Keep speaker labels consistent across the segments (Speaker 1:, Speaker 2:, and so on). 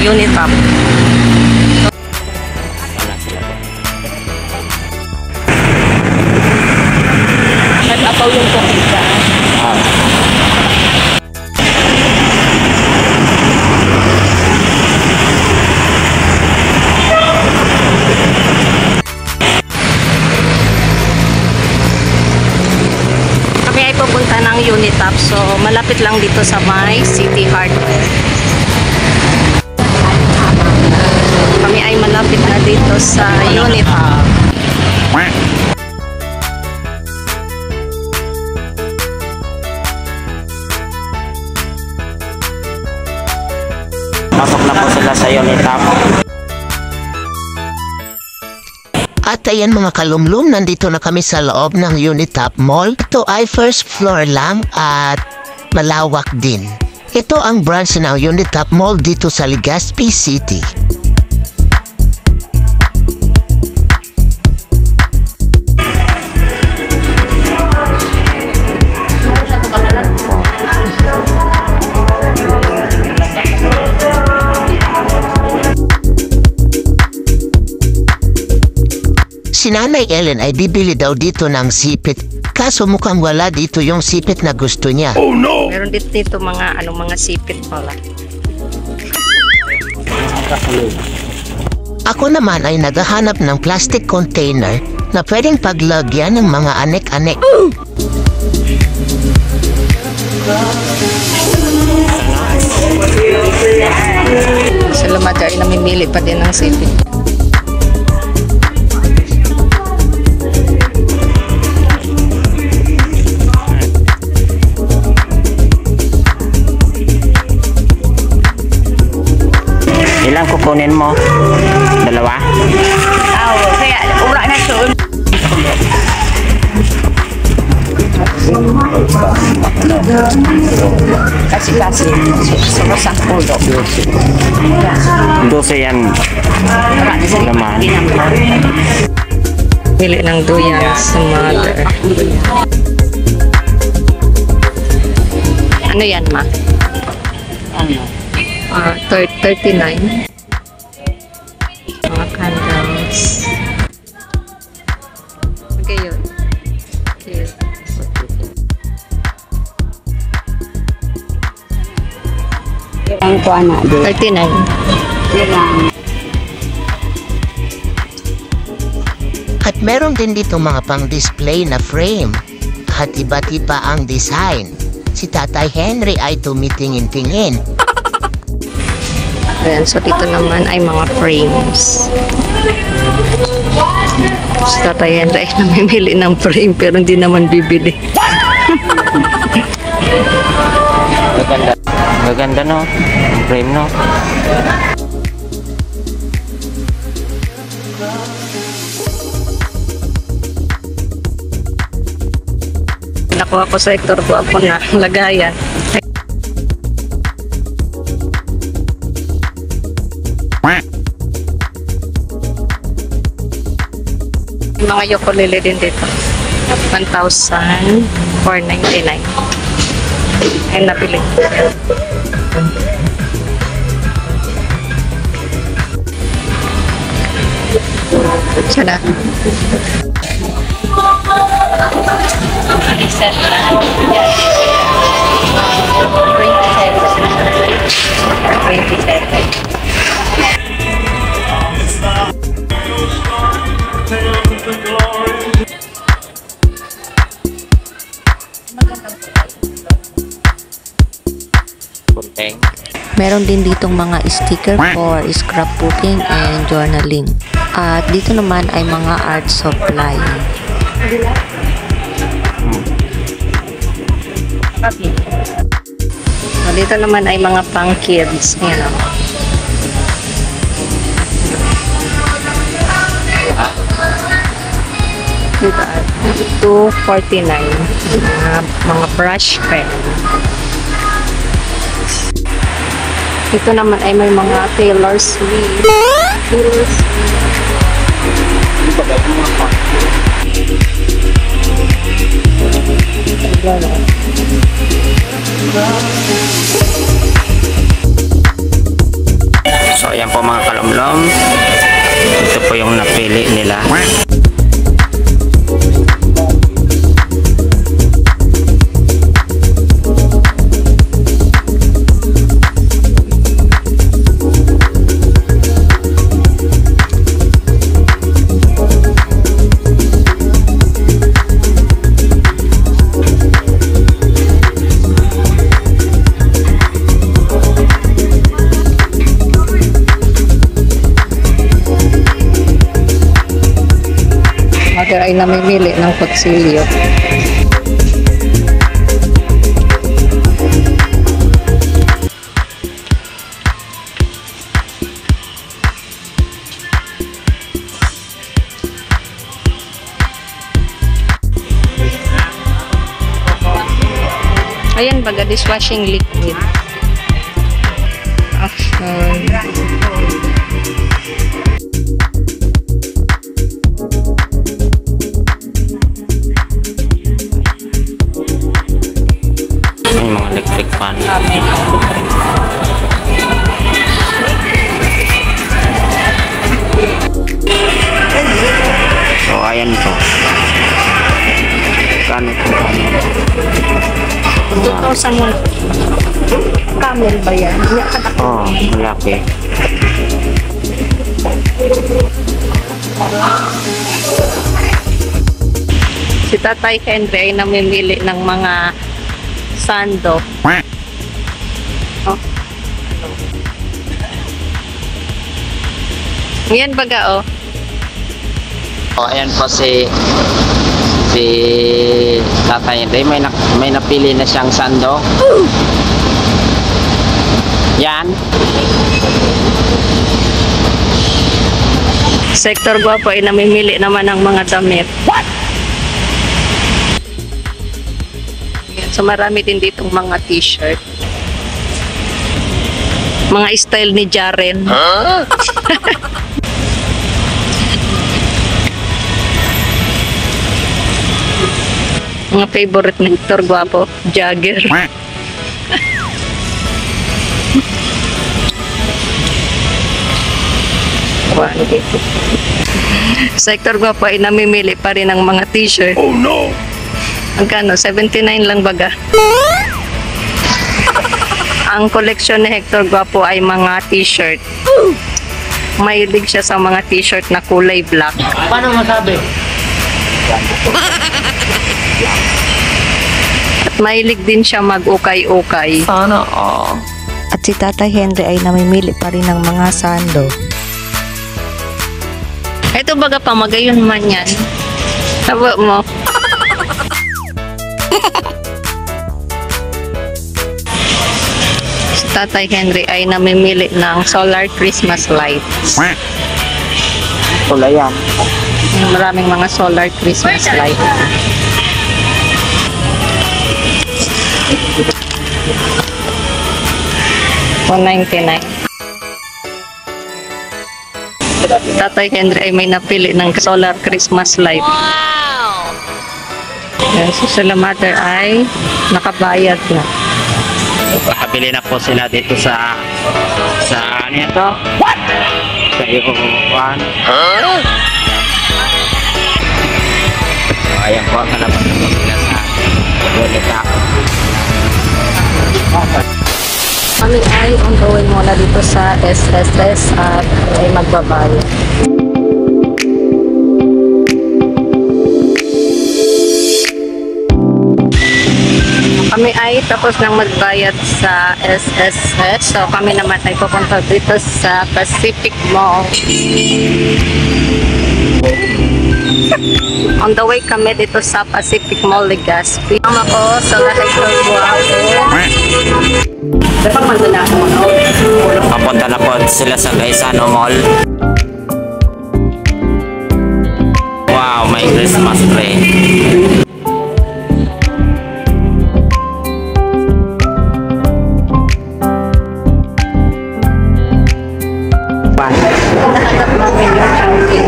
Speaker 1: Unitop. Nag-apaw yung kumita. Kami ay pupunta ng Unitop. So, malapit lang dito sa may City Hardware. Kami ay malapit na dito sa Unitop.
Speaker 2: Pasok na po sila sa Unitop.
Speaker 3: At ayan mga kalumlum, nandito na kami sa loob ng Unitop Mall. Ito ay first floor lang at malawak din. Ito ang branch ng Unitop Mall dito sa Legazpi City. Si Nanay Ellen ay bibili daw dito ng sipit, kaso mukhang wala dito yung sipit na gusto niya.
Speaker 2: Oh no!
Speaker 1: Meron dito mga mga sipit pala.
Speaker 3: Ako naman ay naghahanap ng plastic container na pwedeng paglagyan ng mga anek-anek.
Speaker 1: Sila madya ay namimili pa din ng sipit.
Speaker 2: Ilang kukunin mo? Dalawa?
Speaker 1: Oo, kaya ura na ito. Kasi. Sa pulo.
Speaker 2: 12 yan. Naman.
Speaker 1: Pili ng duyan sa mother. Ano yan, ma? 39. Mga candles. Okay, yun. Okay.
Speaker 4: Ang ko anak di.
Speaker 1: 39.
Speaker 4: Ilang.
Speaker 3: At meron din dito mga pang-display na frame. At iba't iba ang design. Si Tatay Henry ay tumitingin-tingin.
Speaker 1: Ayan, so dito naman ay mga frames. Si Tatay Henry ay namimili ng frame pero hindi naman bibili.
Speaker 2: Maganda. Maganda no? Frame no?
Speaker 1: Nakuha ko sa sektor ko ako na lagayan. Mga ukulele din dito. 1,499. Ay, nabili. Sana. Meron din ditong mga sticker for scrapbooking and journaling. At dito naman ay mga art supply. Dito naman ay mga pang kids. Yan o. Dito ay 249. Mga brush pen. Ito naman ay may mga Taylor Swift. Taylor Swift.
Speaker 2: So ayan po mga kalumlom. Ito po yung napili nila.
Speaker 1: Mother ay namimili ng kutsilyo. Ayan baga, dishwashing liquid. Action.
Speaker 2: May mga electric fan. So ayan po. Kano po?
Speaker 1: 2,000 mo. Camel ba yan?
Speaker 2: Oh, malaki.
Speaker 1: Si Tatay Henry ay namimili ng mga sando. Oh. Yan baga, oh.
Speaker 2: Oh, ayan po si Tatay Henry. May napili na siyang sando. Yan.
Speaker 1: Sector Guapo ay namimili naman ng mga damit. Yan, so marami din ditong mga t-shirt. Mga style ni Jaren. Mga favorite ni Sector Guapo, Jagger. Sector Guapo ay namimili pa rin ng mga t-shirt. Oh no! Magkano? 79 lang baga. Ang koleksyon ni Hector Guapo ay mga t-shirt. Mahilig siya sa mga t-shirt na kulay black.
Speaker 2: Paano masabi?
Speaker 1: At mahilig din siya mag-ukay-ukay.
Speaker 2: Sana
Speaker 1: At si Tatay Henry ay namimili pa rin ng mga sando. Ito baga pa, magayon man yan. Tabo mo. Si Tatay Henry ay namimili ng solar Christmas lights.
Speaker 2: Kulay yan.
Speaker 1: Maraming mga solar Christmas lights. $199. Tatay Henry ay may napili ng solar Christmas light. Wow! Yan, so sila mother ay nakabayad na.
Speaker 2: Nakabili na po sila dito sa ano ito? What? Sa Iuuan. Huh? So, ayan po, kalabas na po sila sa Unitap.
Speaker 1: Kami ay on the way muna dito sa SSS at ay magbabayad. Kami ay tapos nang magbayad sa SSS. So kami naman ay pupunta dito sa Pacific Mall. On the way kami dito sa Pacific Mall Legazpi. Tama ko sa Hector Guapo.
Speaker 2: Papunta na po sila sa Gaisano Mall. Wow, may Christmas tree.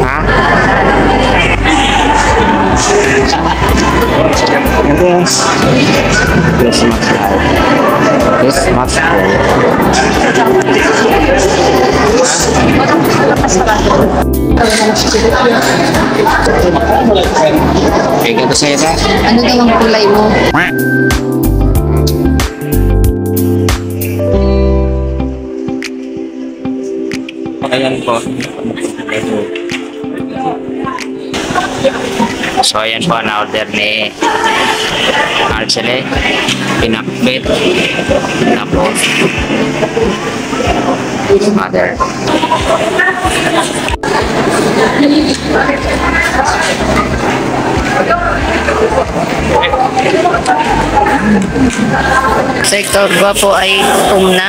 Speaker 2: Ha? Yes. Christmas light. Christmas tree. Okay, ganito sa'yo ba?
Speaker 1: Ano daw ang kulay mo?
Speaker 2: Ayan po. So, ayan po ang order ni Arcele. Pinakbit. Tapos, mother.
Speaker 1: Sector Guapo ay na.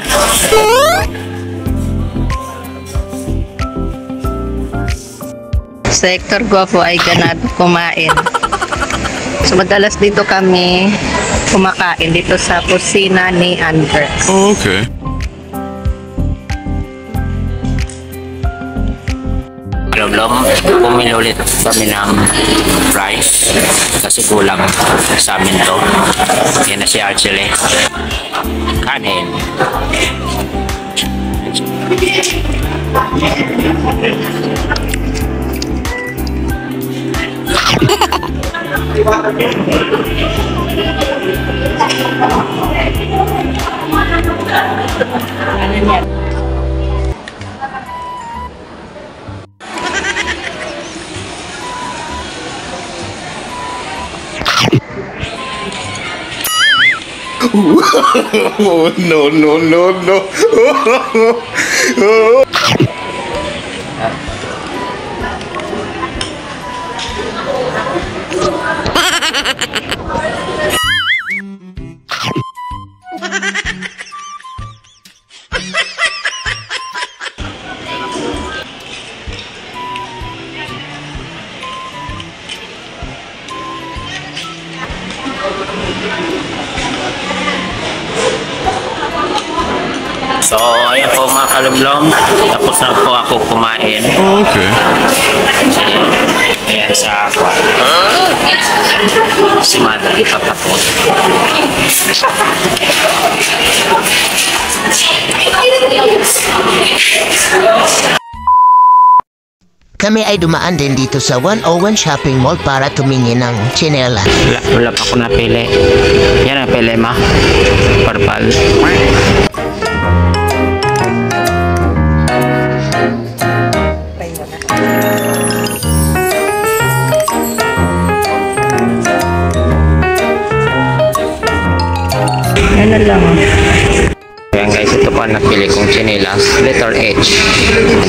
Speaker 1: Sector Guapo ay ganado kumain. So madalas dito kami kumakain dito sa kusina ni Andres.
Speaker 5: Oh, okay.
Speaker 2: Lom, bumili ulit kami ng rice kasi kulang sa amin to. Yan na si Arcele. Kanin.
Speaker 5: Oh, no, no, no, no.
Speaker 2: So, ayan po mga kalumlom. Tapos na po ako kumain.
Speaker 5: Oh, okay.
Speaker 2: Ayan sa aqua. Si mother ipapapot.
Speaker 3: Kami ay dumaan din dito sa 101 Shopping Mall para tumingin ng tsinelas.
Speaker 2: Wala pa ako napili. Yan ang pili ma. Purple.
Speaker 1: Ano lang.
Speaker 2: Ayan guys, ito po ang napili kong chinelas. Letter H.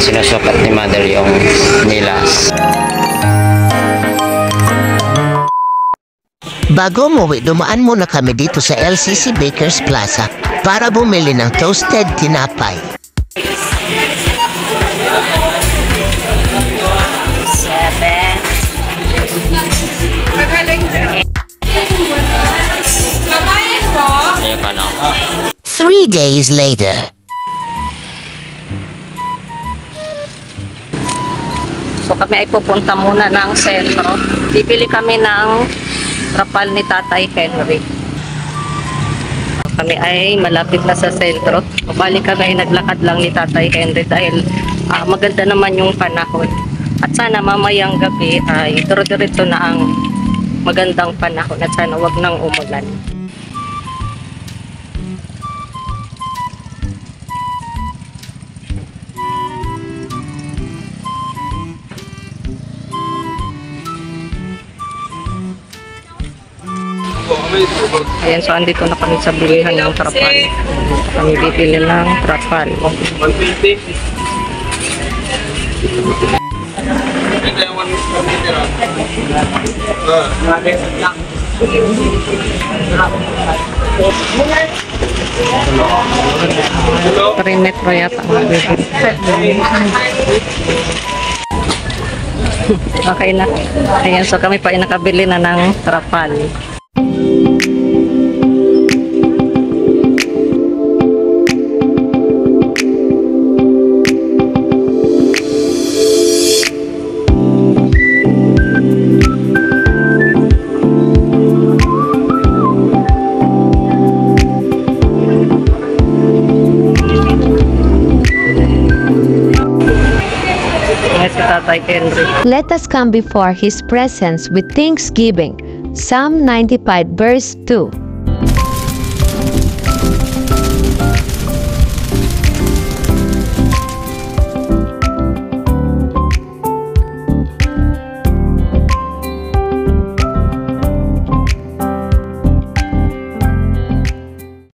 Speaker 2: Sinusukat ni mother yung chinelas.
Speaker 3: Bago umuwi, dumaan muna kami dito sa LCC Bakers Plaza para bumili ng toasted tinapay.
Speaker 2: Ayan ka no.
Speaker 3: 3 days later.
Speaker 1: So kami ay pupunta muna ng sentro. Bibili kami ng trapal ni Tatay Henry. Kami ay malapit na sa sentro. Bali kami ay naglakad lang ni Tatay Henry dahil maganda naman yung panahon. At sana mamayang gabi ay duro-diretso na ang magandang panahon at sana wag nang umulan. Ayan, so andito na kami sa bilihan ng trapal. Kami bibili ng trapal. Metro yata ang bibili. Okay na. Ayan, so kami pa ay nakabili na ng trapal. si Tatay Henry.
Speaker 6: Let us come before His presence with thanksgiving. Psalm 95 verse 2.